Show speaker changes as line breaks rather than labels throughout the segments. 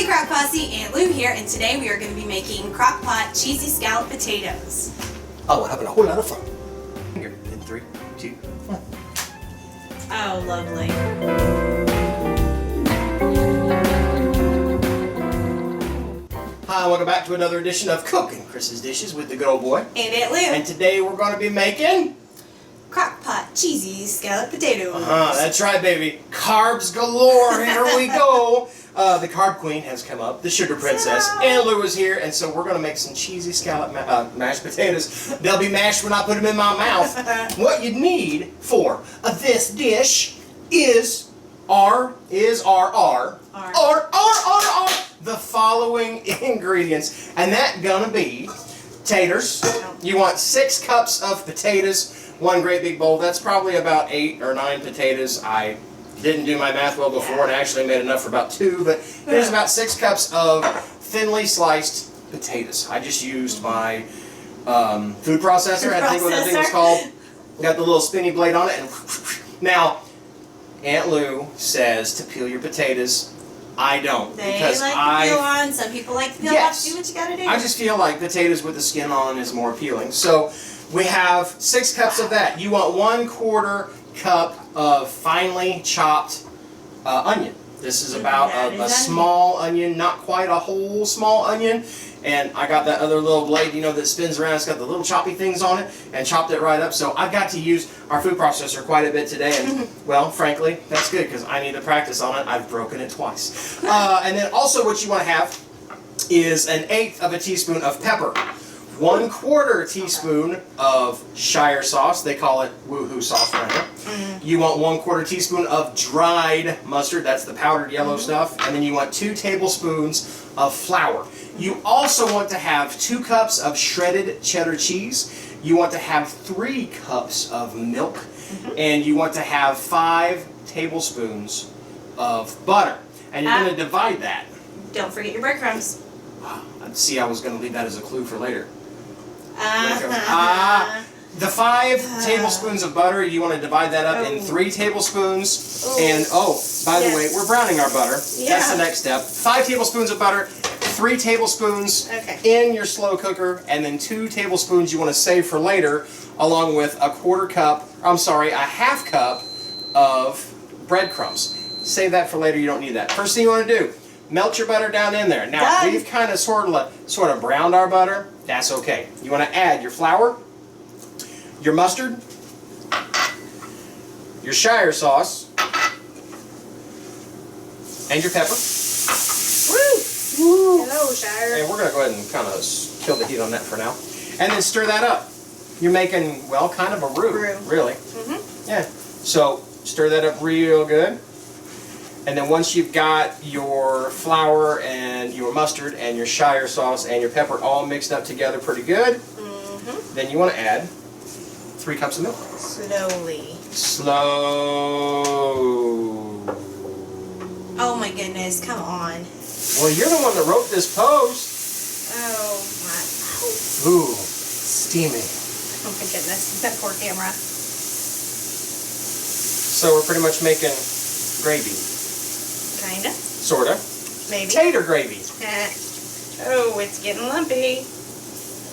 Hey Crock Posse, Aunt Lou here, and today we are going to be making crock pot cheesy scalloped potatoes.
Oh, we're having a whole lot of fun. Here, in 3, 2, 1.
Oh, lovely.
Hi, welcome back to another edition of Cooking Chris's Dishes with the good old boy.
And Aunt Lou.
And today we're going to be making
Crock pot cheesy scalloped potatoes.
That's right, baby. Carbs galore. Here we go. The carb queen has come up, the sugar princess. Aunt Lou is here, and so we're going to make some cheesy scallop mashed potatoes. They'll be mashed when I put them in my mouth. What you need for this dish is the following ingredients, and that's gonna be taters. You want 6 cups of potatoes, 1 great big bowl. That's probably about 8 or 9 potatoes. I didn't do my math well before and actually made enough for about 2, but there's about 6 cups of thinly sliced potatoes. I just used my food processor. I think what that thing was called. Got the little spinny blade on it, and now Aunt Lou says to peel your potatoes. I don't, because
like to peel on. Some people like to peel off. Do what you gotta do.
I just feel like potatoes with the skin on is more appealing. So we have 6 cups of that. You want 1/4 cup of finely chopped onion. This is about a small onion, not quite a whole small onion. And I got that other little blade, you know, that spins around. It's got the little choppy things on it, and chopped it right up. So I've got to use our food processor quite a bit today. And, well, frankly, that's good because I need to practice on it. I've broken it twice. And then also what you want to have is 1/8 of a teaspoon of pepper. 1/4 teaspoon of Shire sauce. They call it woohoo sauce right here. You want 1/4 teaspoon of dried mustard. That's the powdered yellow stuff. And then you want 2 tablespoons of flour. You also want to have 2 cups of shredded cheddar cheese. You want to have 3 cups of milk. And you want to have 5 tablespoons of butter. And you're going to divide that.
Don't forget your breadcrumbs.
See, I was going to leave that as a clue for later. The 5 tablespoons of butter, you want to divide that up in 3 tablespoons. And, by the way, we're browning our butter. That's the next step. 5 tablespoons of butter, 3 tablespoons in your slow cooker, and then 2 tablespoons you want to save for later, along with a 1/2 cup of breadcrumbs. Save that for later, you don't need that. First thing you want to do, melt your butter down in there. Now, we've kind of sort of browned our butter. That's okay. You want to add your flour, your mustard, your Shire sauce, and your pepper.
Woo! Hello, Shire.
And we're going to go ahead and kind of kill the heat on that for now. And then stir that up. You're making, well, kind of a roux, really. Yeah. So stir that up real good. And then once you've got your flour and your mustard and your Shire sauce and your pepper all mixed up together pretty good, then you want to add 3 cups of milk.
Slowly.
Slow.
Oh my goodness, come on.
Well, you're the one that wrote this post.
Oh my.
Ooh, steamy.
Oh my goodness, that poor camera.
So we're pretty much making gravy.
Kinda.
Sorta.
Maybe.
Tater gravy.
Oh, it's getting lumpy.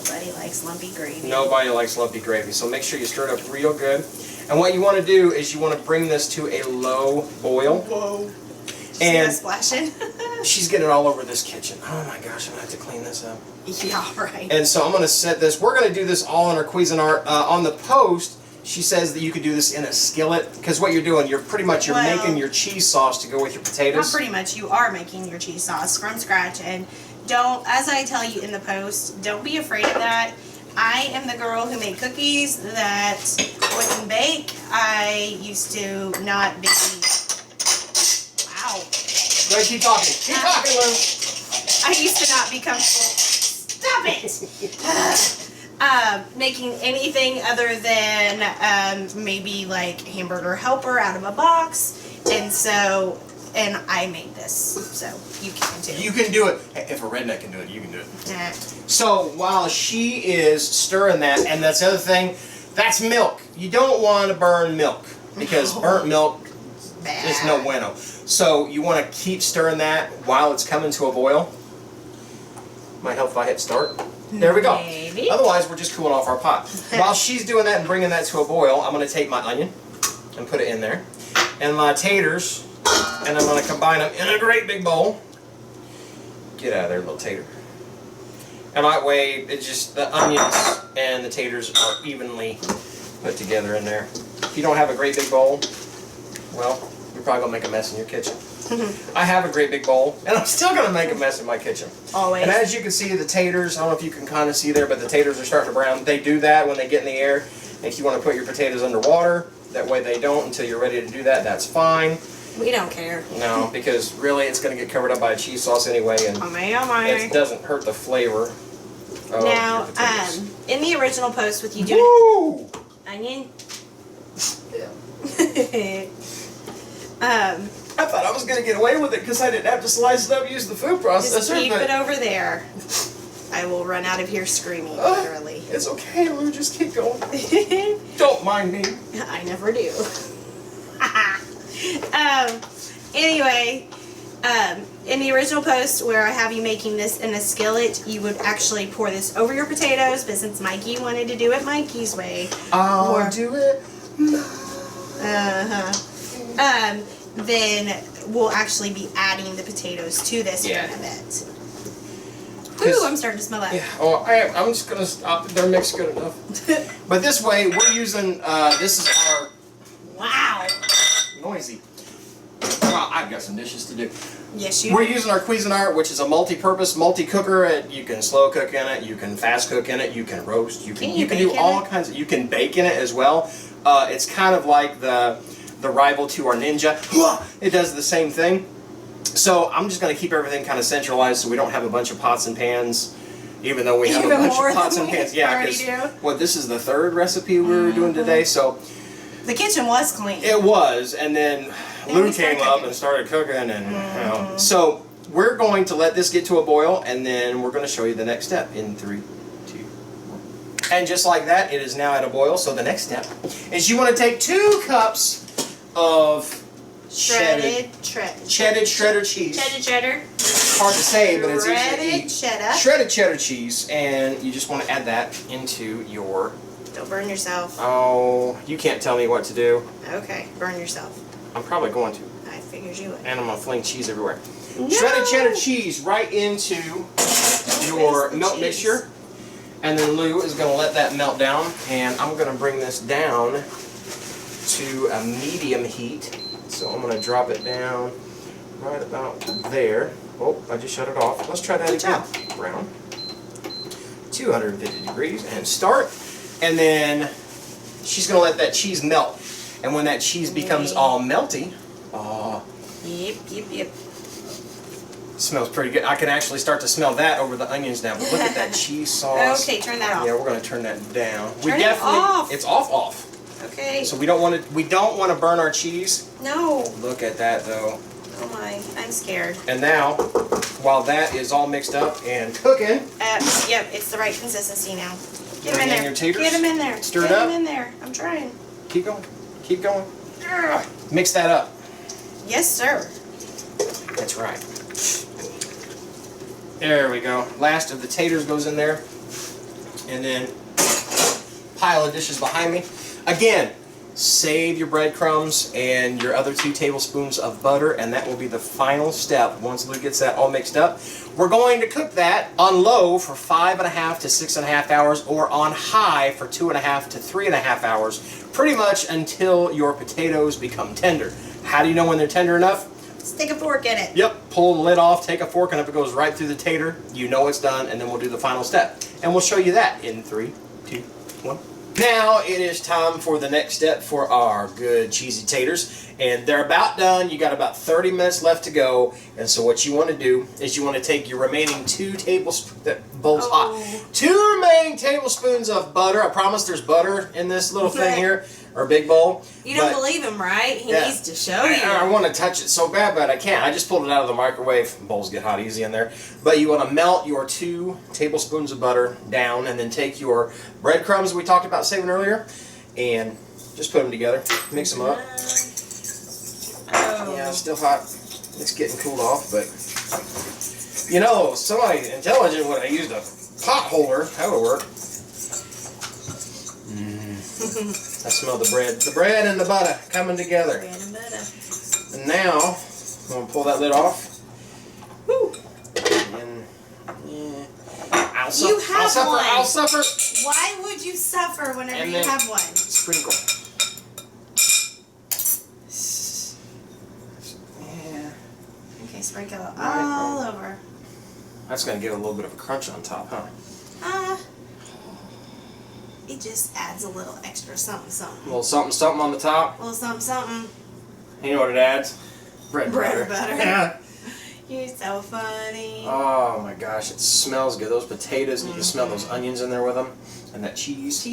Nobody likes lumpy gravy.
Nobody likes lumpy gravy, so make sure you stir it up real good. And what you want to do is you want to bring this to a low boil.
Whoa.
And
splashing.
She's getting it all over this kitchen. Oh my gosh, I'm going to have to clean this up.
Yeah, right.
And so I'm going to set this. We're going to do this all in our Cuisinart. On the post, she says that you could do this in a skillet, because what you're doing, you're making your cheese sauce to go with your potatoes.
Not pretty much. You are making your cheese sauce from scratch, and don't, as I tell you in the post, don't be afraid of that. I am the girl who made cookies that wouldn't bake. I used to not be. Wow.
Go ahead, keep talking. Keep talking, Lou.
I used to not be comfortable. Stop it. Making anything other than maybe like hamburger helper out of a box, and I made this, so you can too.
You can do it. Hey, if a redneck can do it, you can do it. So while she is stirring that, and that's the other thing, that's milk. You don't want to burn milk, because burnt milk is no bueno. So you want to keep stirring that while it's coming to a boil. Might help if I hit start. There we go.
Maybe.
Otherwise, we're just cooling off our pot. While she's doing that and bringing that to a boil, I'm going to take my onion and put it in there. And my taters, and I'm going to combine them in a great big bowl. Get out of there, little tater. And that way, it's just the onions and the taters are evenly put together in there. If you don't have a great big bowl, well, you're probably going to make a mess in your kitchen. I have a great big bowl, and I'm still going to make a mess in my kitchen.
Always.
And as you can see, the taters, I don't know if you can kind of see there, but the taters are starting to brown. They do that when they get in the air. If you want to put your potatoes underwater, that way they don't until you're ready to do that, that's fine.
We don't care.
No, because really it's going to get covered up by a cheese sauce anyway, and it doesn't hurt the flavor of
now,
your potatoes.
in the original post with you doing
Woo!
onion.
I thought I was going to get away with it because I didn't have to slice it up and use the food processor.
Just keep it over there. I will run out of here screaming, literally.
It's okay, Lou. Just keep going. Don't mind me.
I never do. Anyway, in the original post where I have you making this in a skillet, you would actually pour this over your potatoes, but since Mikey wanted to do it Mikey's way,
I'll do it.
then we'll actually be adding the potatoes to this here in a bit. Ooh, I'm starting to smell that.
Yeah, oh, I'm just going to stop. They're mixed good enough. But this way, we're using, this is our...
Wow.
Noisy. Wow, I've got some dishes to do.
Yes, you
We're using our Cuisinart, which is a multi-purpose, multi-cooker. You can slow cook in it, you can fast cook in it, you can roast, you can do all kinds of, you can bake in it as well. It's kind of like the rival to our Ninja. It does the same thing. So I'm just going to keep everything kind of centralized so we don't have a bunch of pots and pans, even though we have a bunch of pots and pans. Yeah, because this is the third recipe we're doing today, so
the kitchen was clean.
It was, and then Lou came up and started cooking, and so we're going to let this get to a boil, and then we're going to show you the next step in 3, 2, 1. And just like that, it is now at a boil. So the next step is you want to take 2 cups of
shredded
cheddar cheese.
Cheddar.
Hard to say, but it's easy to eat.
Shredded
Cheddar cheese, and you just want to add that into your...
Don't burn yourself.
Oh, you can't tell me what to do.
Okay, burn yourself.
I'm probably going to.
I figured you would.
And I'm going to fling cheese everywhere.
No.
Shredded cheddar cheese right into your milk mixture. And then Lou is going to let that melt down. And I'm going to bring this down to a medium heat. So I'm going to drop it down right about there. Oh, I just shut it off. Let's try that again. Brown. 250 degrees and start. And then she's going to let that cheese melt. And when that cheese becomes all melty,
Yep.
smells pretty good. I can actually start to smell that over the onions now. But look at that cheese sauce.
Okay, turn that off.
Yeah, we're going to turn that down.
Turn it off.
It's off.
Okay.
So we don't want to burn our cheese.
No.
Look at that though.
Oh my, I'm scared.
And now, while that is all mixed up and cooking,
Yep, it's the right consistency now. Get him in there.
your taters.
Get him in there.
Stir it up.
Get him in there. I'm trying.
Keep going. Keep going. Mix that up.
Yes, sir.
That's right. There we go. Last of the taters goes in there. And then pile of dishes behind me. Again, save your breadcrumbs and your other 2 tablespoons of butter, and that will be the final step once Lou gets that all mixed up. We're going to cook that on low for 5.5 to 6.5 hours, or on high for 2.5 to 3.5 hours, pretty much until your potatoes become tender. How do you know when they're tender enough?
Stick a fork in it.
Yep, pull the lid off, take a fork, and if it goes right through the tater, you know it's done, and then we'll do the final step. And we'll show you that in 3, 2, 1. Now it is time for the next step for our good cheesy taters, and they're about done. You got about 30 minutes left to go, and so what you want to do is you want to take your remaining 2 tablespoons, that bowl's hot, 2 remaining tablespoons of butter. I promise there's butter in this little thing here, or big bowl.
You don't believe him, right? He needs to show you.
I want to touch it so bad, but I can't. I just pulled it out of the microwave. Bowls get hot easy in there. But you want to melt your 2 tablespoons of butter down, and then take your breadcrumbs we talked about saving earlier, and just put them together. Mix them up.
Oh,
Yeah, it's still hot. It's getting cooled off, but you know, somebody intelligent would have used a pot holder. That would work. I smell the bread. The bread and the butter coming together.
Bread and butter.
And now, I'm going to pull that lid off. Woo! And, yeah. I'll suffer. I'll suffer.
Why would you suffer whenever you have one?
Sprinkle. Yeah.
Okay, sprinkle it all over.
That's going to give it a little bit of a crunch on top, huh?
It just adds a little extra something, something.
A little something, something on the top.
A little something, something.
You know what it adds? Bread and butter.
Yeah. You're so funny.
Oh my gosh, it smells good. Those potatoes, and you can smell those onions in there with them. And that cheese.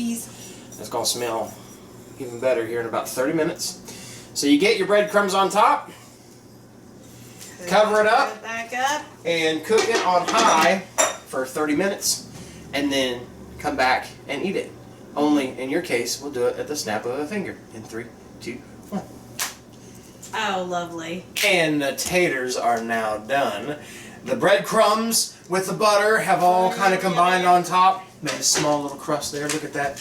It's going to smell even better here in about 30 minutes. So you get your breadcrumbs on top. Cover it up.
Back up.
And cook it on high for 30 minutes. And then come back and eat it. Only, in your case, we'll do it at the snap of a finger. In 3, 2, 1.
Oh, lovely.
And the taters are now done. The breadcrumbs with the butter have all kind of combined on top. Made a small little crust there. Look at that.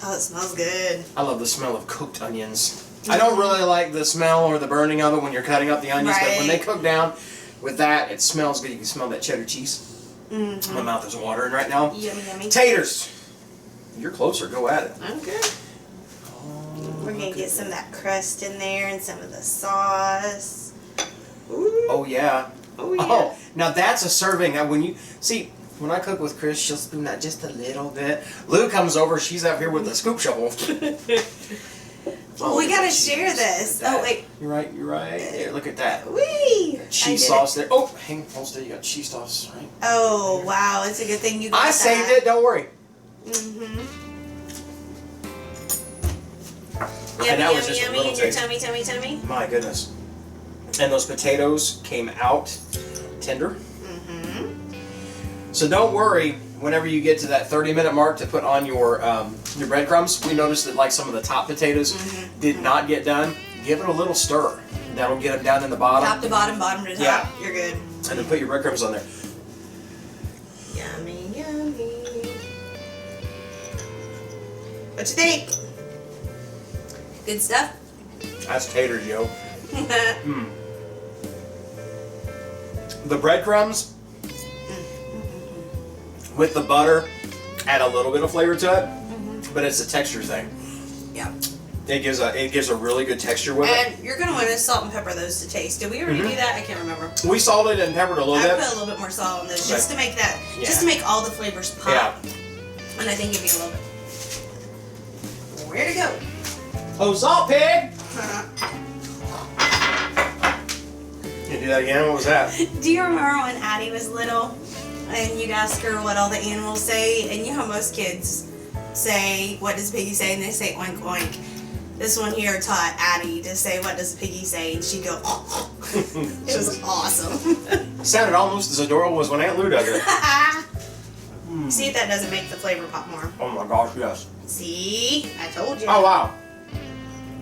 Oh, it smells good.
I love the smell of cooked onions. I don't really like the smell or the burning of it when you're cutting up the onions, but when they cook down with that, it smells good. You can smell that cheddar cheese. My mouth is watering right now.
Yummy, yummy.
Taters. You're closer. Go at it.
Okay. We're going to get some of that crust in there and some of the sauce. Ooh.
Oh, yeah.
Oh, yeah.
Oh, now that's a serving. Now, when you see, when I cook with Cris, she'll spoon that just a little bit. Lou comes over. She's out here with the scoop shovel.
Well, we got to share this. Oh, wait.
You're right. You're right. Here, look at that.
Whee!
Cheese sauce there. Oh, hang on still. You got cheese sauce, right?
Oh, wow. It's a good thing you got that.
I saved it. Don't worry.
Yummy,
that was
yummy,
just a
yummy
little
in your
taste.
tummy, tummy, tummy.
My goodness. And those potatoes came out tender. So don't worry whenever you get to that 30-minute mark to put on your breadcrumbs. We noticed that like some of the top potatoes did not get done. Give it a little stir. That'll get them down in the bottom.
Top to bottom, bottom to top.
Yeah.
You're good.
And then put your breadcrumbs on there.
Yummy, yummy. What you think? Good stuff?
That's taters, yo. The breadcrumbs with the butter add a little bit of flavor to it, but it's a texture thing.
Yeah.
It gives a really good texture with it.
And you're gonna want to salt and pepper those to taste. Did we already do that? I can't remember.
We salted and peppered a little
I
bit.
put a little bit more salt on those just to make that,
Yeah.
just to make all the flavors pop.
Yeah.
And I think give me a little bit. Where to go?
Oh, salt pig! You do that again? What was that?
Do you remember when Addie was little and you'd ask her what all the animals say? And you know how most kids say, what does Piggy say? And they say oink oink. This one here taught Addie to say, what does Piggy say? And she'd go, oh. It was awesome.
It sounded almost as adorable as when Aunt Lou dug it.
See if that doesn't make the flavor pop more.
Oh my gosh, yes.
See? I told you.
Oh wow.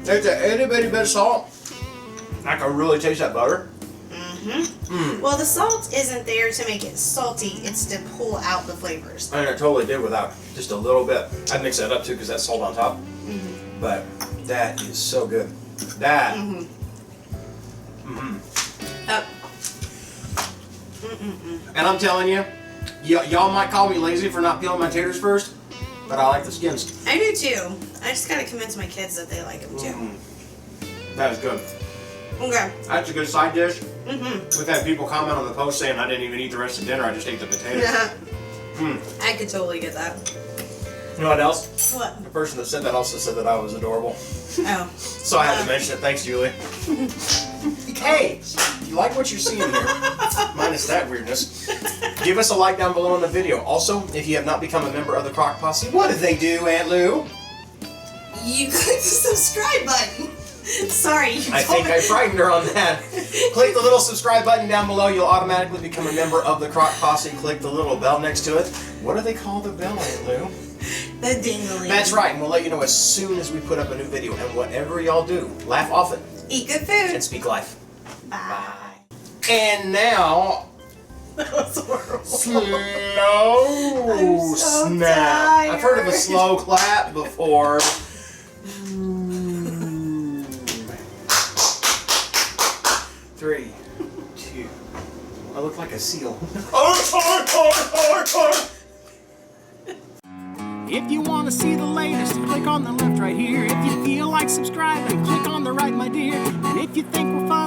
There's a itty bitty bit of salt. I can really taste that butter.
Well, the salt isn't there to make it salty. It's to pull out the flavors.
And I totally did without just a little bit. I'd mix that up too because that's salt on top. But that is so good. That. And I'm telling you, y'all might call me lazy for not peeling my taters first, but I like the skins.
I do too. I just gotta convince my kids that they like them too.
That is good.
Okay.
That's a good side dish. We've had people comment on the post saying I didn't even eat the rest of dinner, I just ate the potatoes.
I could totally get that.
You know what else?
What?
The person that said that also said that I was adorable.
Oh.
So I had to mention it. Thanks, Julie. Hey, you like what you're seeing here? Minus that weirdness. Give us a like down below on the video. Also, if you have not become a member of the Crock Posse, what do they do, Aunt Lou?
You click the subscribe button. Sorry, you
I think I frightened her on that. Click the little subscribe button down below. You'll automatically become a member of the Crock Posse. Click the little bell next to it. What do they call the bell, Aunt Lou?
The ding-a-ling.
That's right, and we'll let you know as soon as we put up a new video. And whatever y'all do, laugh often,
Eat good food.
and speak life.
Bye.
And now,
That was horrible.
slow
I'm so
snap.
tired.
I've heard of a slow clap before. 3, 2. I look like a seal.
If you want to see the latest, click on the left right here. If you feel like subscribing, click on the right, my dear. And if you think we're fun,